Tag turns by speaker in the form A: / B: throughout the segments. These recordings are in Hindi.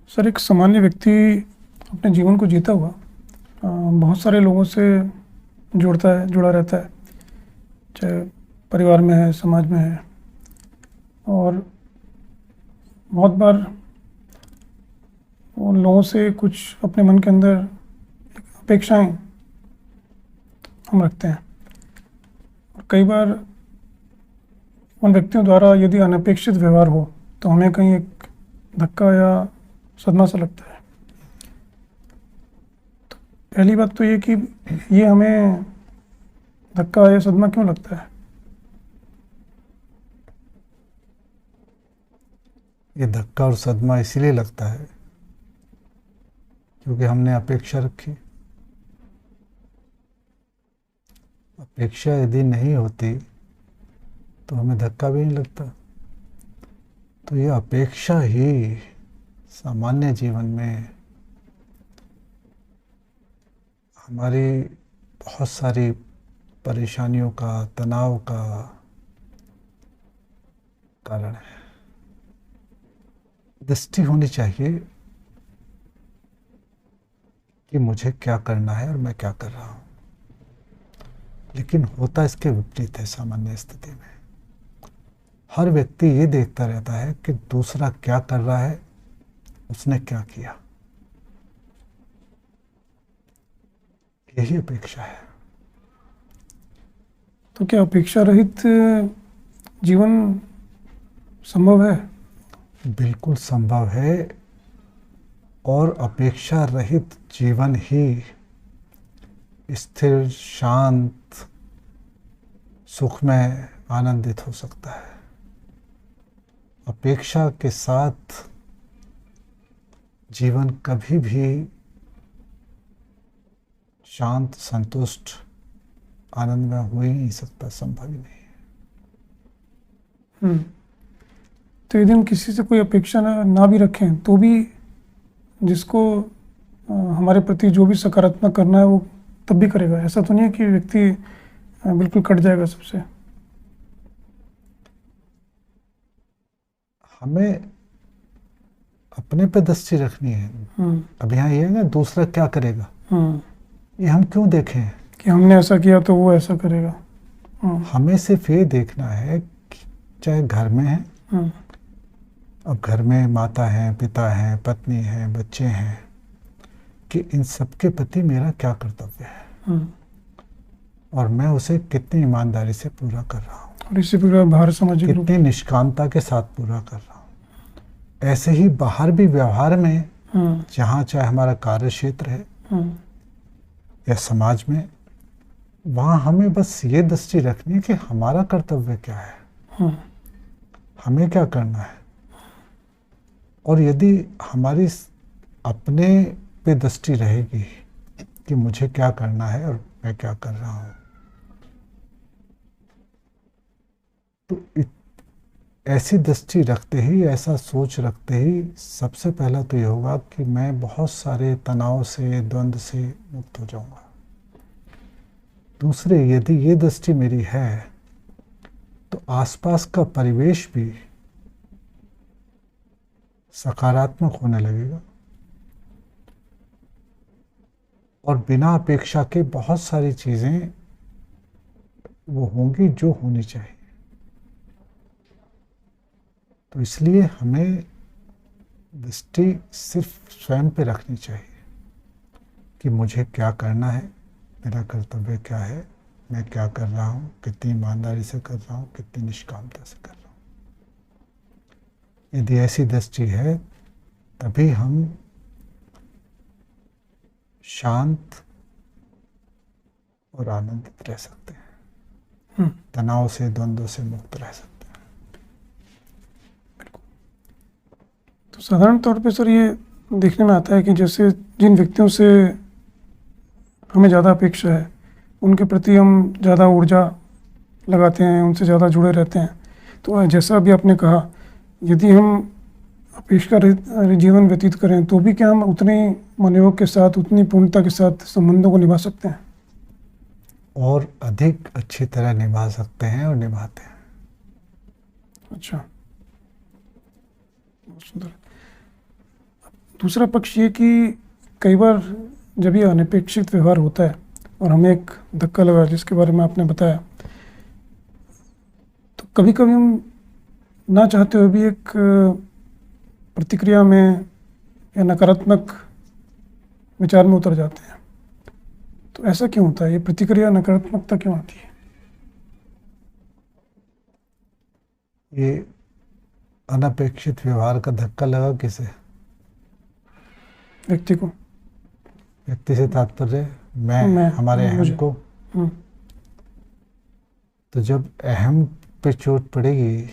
A: सर, एक सामान्य व्यक्ति अपने जीवन को जीता हुआ बहुत सारे लोगों से जुड़ा रहता है, चाहे परिवार में है, समाज में है। और बहुत बार उन लोगों से कुछ अपने मन के अंदर अपेक्षाएं हम रखते हैं, और कई बार उन व्यक्तियों द्वारा यदि अनपेक्षित व्यवहार हो तो हमें कहीं एक धक्का या सदमा सा लगता है। तो पहली बात तो ये कि ये हमें धक्का या सदमा क्यों लगता है?
B: ये धक्का और सदमा इसीलिए लगता है क्योंकि हमने अपेक्षा रखी। अपेक्षा यदि नहीं होती तो हमें धक्का भी नहीं लगता। तो ये अपेक्षा ही सामान्य जीवन में हमारी बहुत सारी परेशानियों का, तनाव का कारण है। दृष्टि होनी चाहिए कि मुझे क्या करना है और मैं क्या कर रहा हूँ, लेकिन होता इसके विपरीत है। सामान्य स्थिति में हर व्यक्ति ये देखता रहता है कि दूसरा क्या कर रहा है, उसने क्या किया। यही अपेक्षा है।
A: तो क्या अपेक्षा रहित जीवन संभव है?
B: बिल्कुल संभव है, और अपेक्षा रहित जीवन ही स्थिर, शांत, सुखमय, आनंदित हो सकता है। अपेक्षा के साथ जीवन कभी भी शांत, संतुष्ट, आनंदमय हो ही नहीं सकता, संभव ही नहीं है।
A: तो यदि हम किसी से कोई अपेक्षा ना भी रखें तो भी जिसको हमारे प्रति जो भी सकारात्मक करना है वो तब भी करेगा। ऐसा तो नहीं है कि व्यक्ति बिल्कुल कट जाएगा सबसे।
B: हमें अपने पे दृष्टि रखनी है। अब यहाँ ये है ना, दूसरा क्या करेगा, ये हम क्यों देखें
A: कि हमने ऐसा किया तो वो ऐसा करेगा।
B: हमें सिर्फ ये देखना है कि चाहे घर में है, अब घर में माता है, पिता है, पत्नी है, बच्चे हैं, कि इन सबके प्रति मेरा क्या कर्तव्य है और मैं उसे कितनी ईमानदारी से पूरा कर रहा हूँ,
A: और इससे पूरा बाहर सामाजिक रूप
B: कितनी निष्कामता के साथ पूरा कर रहा हूँ। ऐसे ही बाहर भी व्यवहार में, जहाँ चाहे हमारा कार्य क्षेत्र है या समाज में, वहाँ हमें बस ये दृष्टि रखनी है कि हमारा कर्तव्य क्या है, हमें क्या करना है। और यदि हमारी अपने पे दृष्टि रहेगी कि मुझे क्या करना है और मैं क्या कर रहा हूँ, तो ऐसी दृष्टि रखते ही, ऐसा सोच रखते ही, सबसे पहला तो ये होगा कि मैं बहुत सारे तनाव से, द्वंद्व से मुक्त हो जाऊंगा। दूसरे, यदि ये दृष्टि मेरी है तो आसपास का परिवेश भी सकारात्मक होने लगेगा, और बिना अपेक्षा के बहुत सारी चीजें वो होंगी जो होनी चाहिए। तो इसलिए हमें दृष्टि सिर्फ स्वयं पे रखनी चाहिए कि मुझे क्या करना है, मेरा कर्तव्य क्या है, मैं क्या कर रहा हूँ, कितनी ईमानदारी से कर रहा हूँ, कितनी निष्कामता से कर रहा हूँ। यदि ऐसी दृष्टि है तभी हम शांत और आनंदित रह सकते हैं, तनाव से, द्वंद्व से मुक्त रह सकते हैं।
A: तो साधारण तौर पे सर ये देखने में आता है कि जैसे जिन व्यक्तियों से हमें ज़्यादा अपेक्षा है उनके प्रति हम ज़्यादा ऊर्जा लगाते हैं, उनसे ज़्यादा जुड़े रहते हैं। तो जैसा अभी आपने कहा, यदि हम अपेक्षा रहित जीवन व्यतीत करें तो भी क्या हम उतने मनोयोग के साथ, उतनी पूर्णता के साथ संबंधों को निभा सकते हैं?
B: और अधिक अच्छी तरह निभा सकते हैं और निभाते हैं।
A: अच्छा, बहुत सुंदर। दूसरा पक्ष ये कि कई बार जब ये अनपेक्षित व्यवहार होता है और हमें एक धक्का लगा जिसके बारे में आपने बताया, तो कभी कभी हम ना चाहते हुए भी एक प्रतिक्रिया में या नकारात्मक विचार में उतर जाते हैं। तो ऐसा क्यों होता है? ये प्रतिक्रिया नकारात्मकता क्यों आती है?
B: ये अनपेक्षित व्यवहार का धक्का लगा किसे?
A: व्यक्ति को।
B: व्यक्ति से तात्पर्य मैं हमारे अहम को। तो जब अहम पे चोट पड़ेगी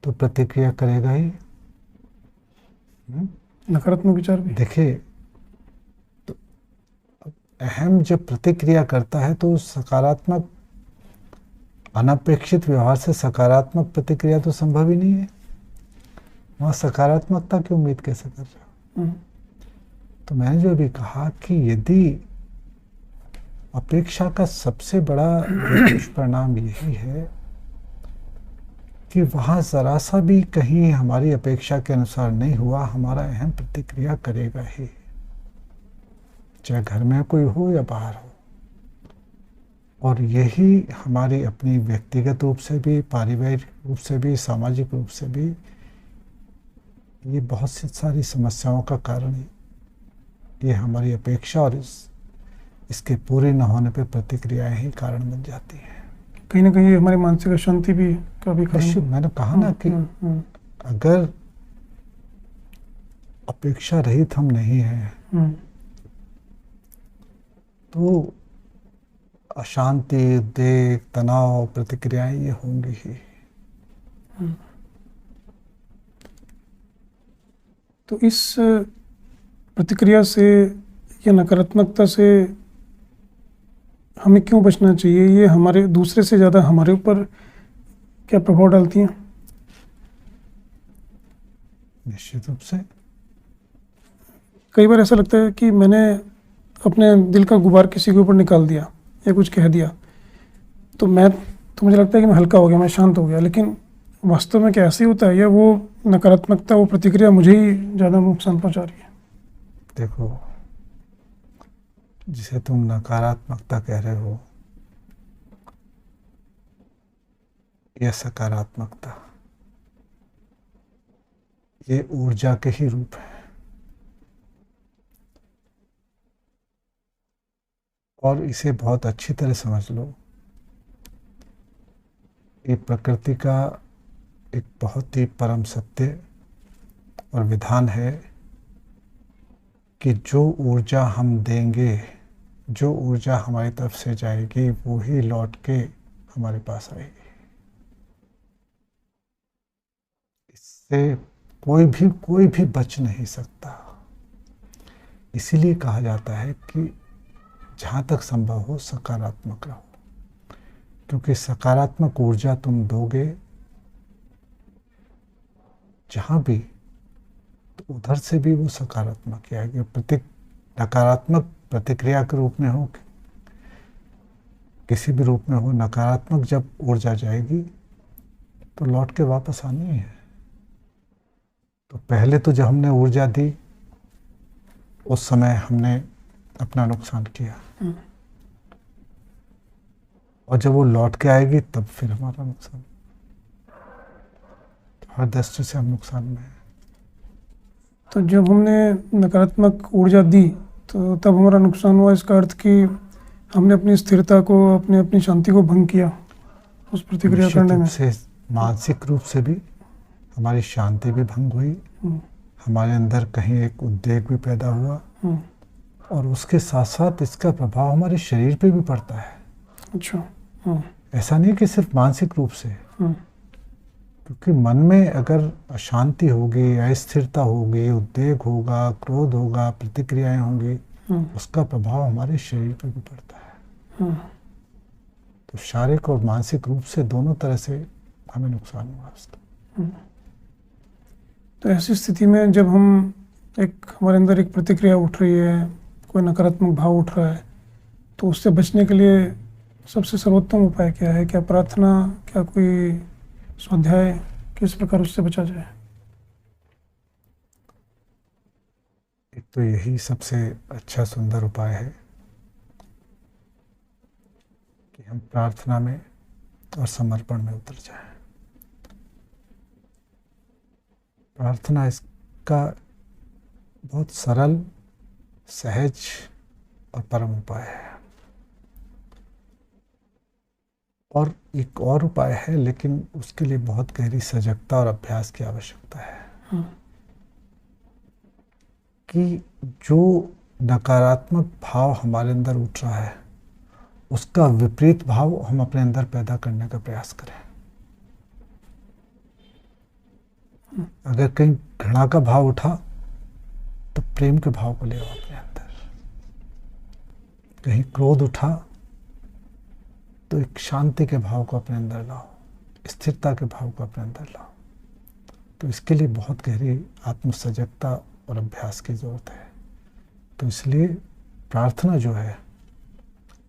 B: तो प्रतिक्रिया करेगा ही।
A: नकारात्मक विचार भी।
B: देखिए, तो अहम जब प्रतिक्रिया करता है तो सकारात्मक, अनपेक्षित व्यवहार से सकारात्मक प्रतिक्रिया तो संभव ही नहीं है। वहाँ सकारात्मकता की उम्मीद कैसे कर रहे हो? तो मैंने जो अभी कहा कि यदि अपेक्षा का सबसे बड़ा दुष्परिणाम यही है कि वहाँ जरा सा भी कहीं हमारी अपेक्षा के अनुसार नहीं हुआ, हमारा अहम प्रतिक्रिया करेगा ही, चाहे घर में कोई हो या बाहर हो। और यही हमारी अपनी व्यक्तिगत रूप से भी, पारिवारिक रूप से भी, सामाजिक रूप से भी ये बहुत सी सारी समस्याओं का कारण है। ये हमारी अपेक्षा और इसके पूरे न होने पे प्रतिक्रियाएं ही कारण बन जाती हैं।
A: कहीं ना कहीं हमारी मानसिक अशांति भी का भी कारण।
B: मैंने कहा ना कि अगर अपेक्षा रहित हम नहीं हैं तो अशांति, उद्वेग, तनाव, प्रतिक्रियाएं ये होंगी ही।
A: तो इस प्रतिक्रिया से या नकारात्मकता से हमें क्यों बचना चाहिए? ये हमारे दूसरे से ज़्यादा हमारे ऊपर क्या प्रभाव डालती हैं?
B: निश्चित रूप से।
A: कई बार ऐसा लगता है कि मैंने अपने दिल का गुबार किसी के ऊपर निकाल दिया या कुछ कह दिया, तो मुझे लगता है कि मैं हल्का हो गया, मैं शांत हो गया। लेकिन वास्तव में क्या ऐसे ही होता है या वो नकारात्मकता, वो प्रतिक्रिया मुझे ही ज़्यादा नुकसान पहुंचा रही है?
B: देखो, जिसे तुम नकारात्मकता कह रहे हो या सकारात्मकता, ये ऊर्जा के ही रूप है। और इसे बहुत अच्छी तरह समझ लो, ये प्रकृति का एक बहुत ही परम सत्य और विधान है कि जो ऊर्जा हम देंगे, जो ऊर्जा हमारी तरफ से जाएगी, वो ही लौट के हमारे पास आएगी। इससे कोई भी बच नहीं सकता। इसीलिए कहा जाता है कि जहाँ तक संभव हो सकारात्मक रहो, क्योंकि सकारात्मक ऊर्जा तुम दोगे जहाँ भी, तो उधर से भी वो सकारात्मक आएगी। नकारात्मक प्रतिक्रिया के रूप में हो, किसी भी रूप में हो, नकारात्मक जब ऊर्जा जाएगी तो लौट के वापस आनी है। तो पहले तो जब हमने ऊर्जा दी उस समय हमने अपना नुकसान किया, और जब वो लौट के आएगी तब फिर हमारा नुकसान। तो हर दृष्टि से हम नुकसान में हैं।
A: तो जब हमने नकारात्मक ऊर्जा दी तो तब हमारा नुकसान हुआ, इसका अर्थ कि हमने अपनी स्थिरता को, अपनी शांति को भंग किया उस प्रतिक्रिया करने में।
B: से मानसिक रूप से भी हमारी शांति भी भंग हुई, हमारे अंदर कहीं एक उद्वेग भी पैदा हुआ, और उसके साथ साथ इसका प्रभाव हमारे शरीर पे भी पड़ता है।
A: अच्छा।
B: ऐसा नहीं कि सिर्फ मानसिक रूप से, क्योंकि मन में अगर अशांति होगी, अस्थिरता होगी, उद्वेग होगा, क्रोध होगा, प्रतिक्रियाएं होंगी, उसका प्रभाव हमारे शरीर पे भी पड़ता है। तो शारीरिक और मानसिक रूप से दोनों तरह से हमें नुकसान हुआ उसका।
A: तो ऐसी स्थिति में जब हमारे अंदर एक प्रतिक्रिया उठ रही है, कोई नकारात्मक भाव उठ रहा है, तो उससे बचने के लिए सबसे सर्वोत्तम उपाय क्या है? क्या प्रार्थना, क्या कोई स्वाध्याय, किस प्रकार उससे बचा जाए?
B: तो यही सबसे अच्छा सुंदर उपाय है कि हम प्रार्थना में और समर्पण में उतर जाएं। प्रार्थना इसका बहुत सरल, सहज और परम उपाय है। और एक और उपाय है, लेकिन उसके लिए बहुत गहरी सजगता और अभ्यास की आवश्यकता है। कि जो नकारात्मक भाव हमारे अंदर उठ रहा है, उसका विपरीत भाव हम अपने अंदर पैदा करने का प्रयास करें। अगर कहीं घृणा का भाव उठा तो प्रेम के भाव को ले आओ अपने अंदर। कहीं क्रोध उठा तो एक शांति के भाव को अपने अंदर लाओ, स्थिरता के भाव को अपने अंदर लाओ। तो इसके लिए बहुत गहरी आत्मसजगता और अभ्यास की जरूरत है। तो इसलिए प्रार्थना जो है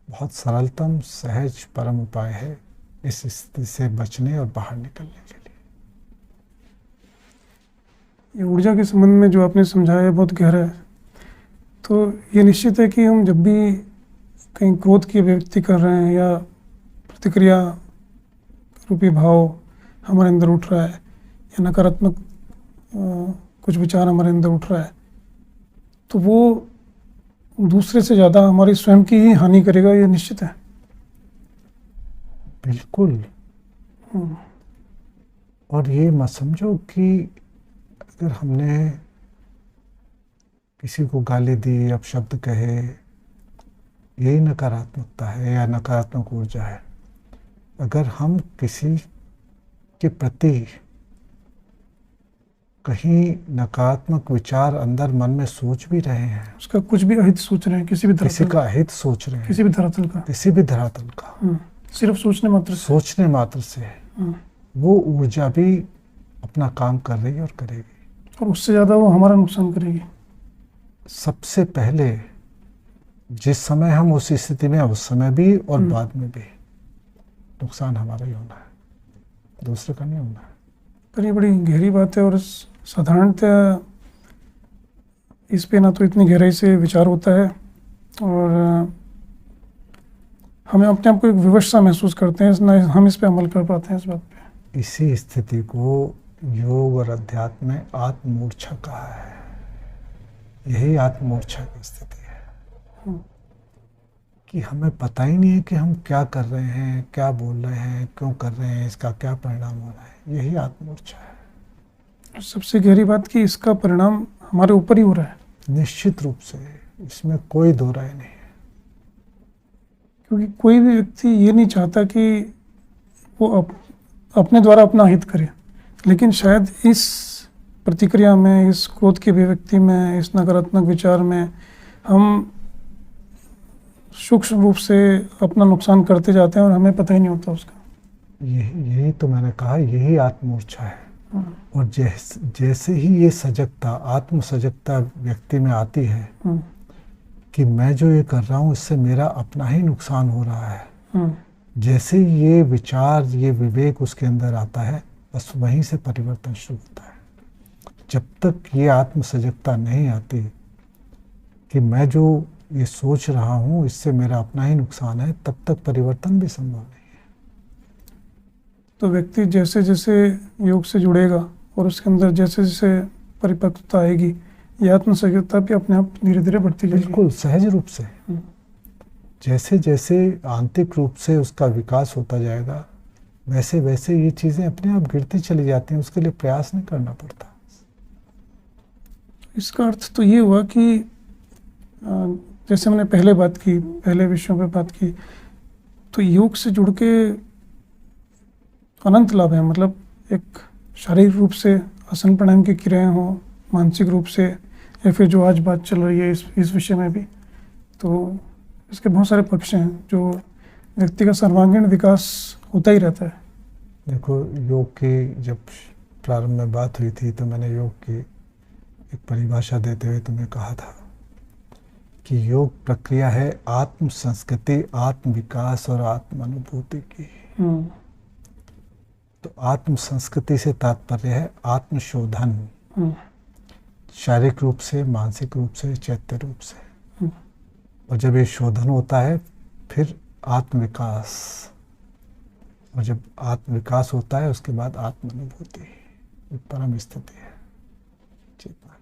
B: बहुत सरलतम, सहज, परम उपाय है इस स्थिति से बचने और बाहर निकलने के लिए।
A: ये ऊर्जा के संबंध में जो आपने समझाया है बहुत गहरा है। तो ये निश्चित है कि हम जब भी कहीं क्रोध की अभिव्यक्ति कर रहे हैं या प्रतिक्रिया रूपी भाव हमारे अंदर उठ रहा है या नकारात्मक कुछ विचार हमारे अंदर उठ रहा है, तो वो दूसरे से ज़्यादा हमारी स्वयं की ही हानि करेगा, ये निश्चित है।
B: बिल्कुल। और ये मत समझो कि अगर हमने किसी को गाली दी, अपशब्द कहे, यही नकारात्मकता है या नकारात्मक ऊर्जा है। अगर हम किसी के प्रति कहीं नकारात्मक विचार अंदर मन में सोच भी रहे हैं,
A: उसका कुछ भी अहित सोच रहे हैं, किसी
B: का अहित सोच रहे हैं,
A: किसी भी धरातल का, सिर्फ सोचने मात्र से
B: वो ऊर्जा भी अपना काम कर रही है और करेगी,
A: और उससे ज़्यादा वो हमारा नुकसान करेगी।
B: सबसे पहले जिस समय हम उस स्थिति में, उस समय भी और बाद में भी नुकसान हमारा ही होना है, दूसरे का नहीं होना है।
A: पर ये बड़ी गहरी बात है और साधारणतः इस पे ना तो इतनी गहराई से विचार होता है और हमें अपने आप को एक विवश सा महसूस करते हैं, ना हम इस पे अमल कर पाते हैं इस बात पे।
B: इसी स्थिति को योग और अध्यात्म में आत्ममूर्छा कहा है। यही आत्ममूर्छा की स्थिति है कि हमें पता ही नहीं है कि हम क्या कर रहे हैं, क्या बोल रहे हैं, क्यों कर रहे हैं, इसका क्या परिणाम हो रहा है। यही आत्ममूर्छा है।
A: सबसे गहरी बात कि इसका परिणाम हमारे ऊपर ही हो रहा है।
B: निश्चित रूप से, इसमें कोई दो राय नहीं है।
A: क्योंकि कोई भी व्यक्ति ये नहीं चाहता कि वो अपने द्वारा अपना हित करे, लेकिन शायद इस प्रतिक्रिया में, इस क्रोध की अभिव्यक्ति में, इस नकारात्मक विचार में हम सूक्ष्म रूप से अपना नुकसान करते जाते हैं और हमें पता ही नहीं होता उसका।
B: यही तो मैंने कहा, यही आत्ममूर्छा है। और जैसे ही ये सजगता, आत्म सजगता व्यक्ति में आती है कि मैं जो ये कर रहा हूँ इससे मेरा अपना ही नुकसान हो रहा है, जैसे ये विचार, ये विवेक उसके अंदर आता है, बस वहीं से परिवर्तन शुरू होता है। जब तक ये आत्म सजगता नहीं आती कि मैं जो ये सोच रहा हूँ इससे मेरा अपना ही नुकसान है, तब तक परिवर्तन भी संभव नहीं है।
A: तो व्यक्ति जैसे जैसे योग से जुड़ेगा और उसके अंदर जैसे जैसे परिपक्वता आएगी, ये आत्मसजगता भी अपने आप धीरे धीरे बढ़ती जाएगी।
B: बिल्कुल सहज रूप से। जैसे जैसे आंतरिक रूप से उसका विकास होता जाएगा, वैसे वैसे ये चीज़ें अपने आप गिरती चली जाती हैं, उसके लिए प्रयास नहीं करना पड़ता।
A: इसका अर्थ तो ये हुआ कि जैसे हमने पहले विषयों पे बात की, तो योग से जुड़ के अनंत लाभ है। मतलब एक शारीरिक रूप से आसन प्राणायाम की क्रियाएं हों, मानसिक रूप से, या फिर जो आज बात चल रही है इस विषय में भी, तो इसके बहुत सारे पक्ष हैं जो व्यक्ति का सर्वांगीण विकास होता ही रहता है।
B: देखो, योग की जब प्रारंभ में बात हुई थी तो मैंने योग की एक परिभाषा देते हुए तुम्हें कहा था कि योग प्रक्रिया है आत्म संस्कृति, आत्म विकास और आत्म अनुभूति की। तो आत्म संस्कृति से तात्पर्य है आत्मशोधन। शारीरिक रूप से, मानसिक रूप से, चैत्य रूप से। और जब ये शोधन होता है फिर आत्मविकास, और जब आत्मविकास होता है उसके बाद आत्मानुभूति, परम स्थिति है चेतना।